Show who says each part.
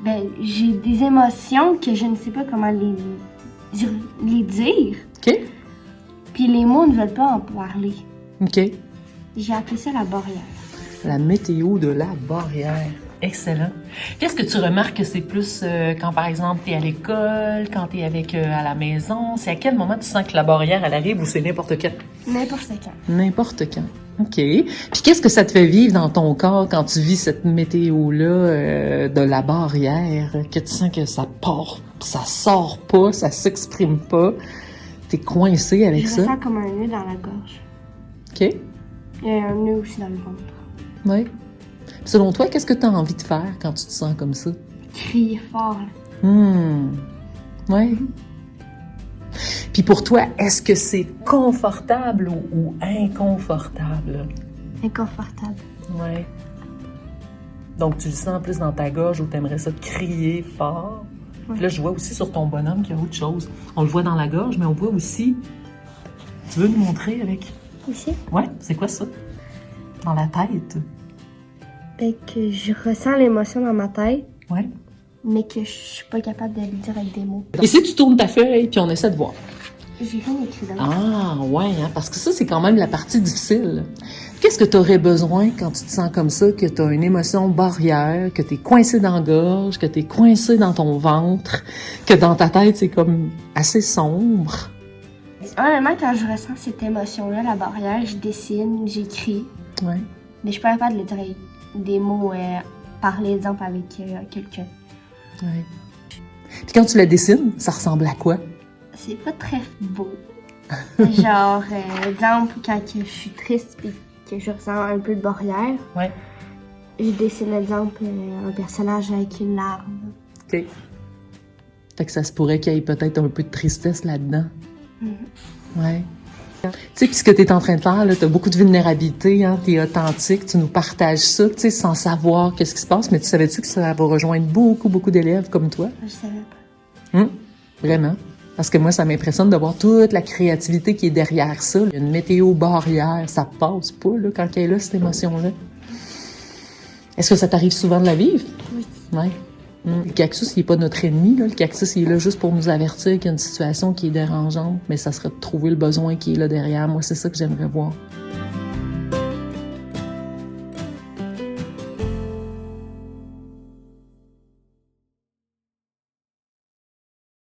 Speaker 1: Ben, j'ai des émotions que je ne sais pas comment les dire.
Speaker 2: OK?
Speaker 1: Puis les mots ne veulent pas en parler.
Speaker 2: OK.
Speaker 1: J'ai appelé ça la barrière.
Speaker 2: La météo de la barrière. Excellent. Qu'est-ce que tu remarques que c'est plus quand, par exemple, tu es à l'école, quand tu es avec à la maison? C'est à quel moment tu sens que la barrière, elle arrive ou c'est n'importe quand?
Speaker 1: N'importe quand.
Speaker 2: N'importe quand. OK. Puis qu'est-ce que ça te fait vivre dans ton corps quand tu vis cette météo-là de la barrière, que tu sens que ça part, ça sort pas, ça s'exprime pas, t'es coincé avec
Speaker 1: Je
Speaker 2: ça?
Speaker 1: ressens comme un nœud dans la gorge.
Speaker 2: OK.
Speaker 1: Il y a un nœud aussi dans le ventre.
Speaker 2: Oui. Selon toi, qu'est-ce que tu as envie de faire quand tu te sens comme ça?
Speaker 1: Crier fort. Là.
Speaker 2: Oui. Puis pour toi, est-ce que c'est confortable ou inconfortable?
Speaker 1: Inconfortable.
Speaker 2: Oui. Donc, tu le sens plus dans ta gorge où tu aimerais ça crier fort.
Speaker 1: Ouais.
Speaker 2: Puis là, je vois aussi sur ton bonhomme qu'il y a autre chose. On le voit dans la gorge, mais on voit aussi... Tu veux nous montrer avec...
Speaker 1: Ici?
Speaker 2: Ouais, c'est quoi ça? Dans la tête?
Speaker 1: Ben, que je ressens l'émotion dans ma tête,
Speaker 2: Ouais.
Speaker 1: mais que je suis pas capable de le dire avec des mots.
Speaker 2: Et si tu tournes ta feuille, puis on essaie de voir.
Speaker 1: J'ai rien écrit d'autre.
Speaker 2: Ah, ouais, hein, parce que ça, c'est quand même la partie difficile. Qu'est-ce que tu aurais besoin quand tu te sens comme ça, que tu as une émotion barrière, que tu es coincé dans la gorge, que tu es coincé dans ton ventre, que dans ta tête, c'est comme assez sombre?
Speaker 1: Honnêtement, quand je ressens cette émotion-là, la barrière, je dessine, j'écris,
Speaker 2: Ouais.
Speaker 1: mais je suis pas capable de le dire avec des mots, par exemple, avec quelqu'un.
Speaker 2: Ouais. Puis quand tu la dessines, ça ressemble à quoi?
Speaker 1: C'est pas très beau. Genre, exemple, quand que je suis triste et que je ressens un peu de barrière,
Speaker 2: Ouais.
Speaker 1: je dessine, exemple, un personnage avec une larme.
Speaker 2: OK. Fait que ça se pourrait qu'il y ait peut-être un peu de tristesse là-dedans. Ouais. Tu sais, puis ce que tu es en train de faire, là, tu as beaucoup de vulnérabilité, hein, tu es authentique, tu nous partages ça, tu sais, sans savoir qu'est-ce qui se passe, mais tu savais-tu que ça va rejoindre beaucoup d'élèves comme toi?
Speaker 1: Je savais pas.
Speaker 2: Vraiment. Parce que moi, ça m'impressionne de voir toute la créativité qui est derrière ça. Il y a une météo barrière, ça passe pas, là, quand elle est là, cette émotion-là. Est-ce que ça t'arrive souvent de la vivre?
Speaker 1: Oui.
Speaker 2: Ouais. Le cactus, il n'est pas notre ennemi. Là. Le cactus, il est là juste pour nous avertir qu'il y a une situation qui est dérangeante, mais ça serait de trouver le besoin qui est là derrière. Moi, c'est ça que j'aimerais voir.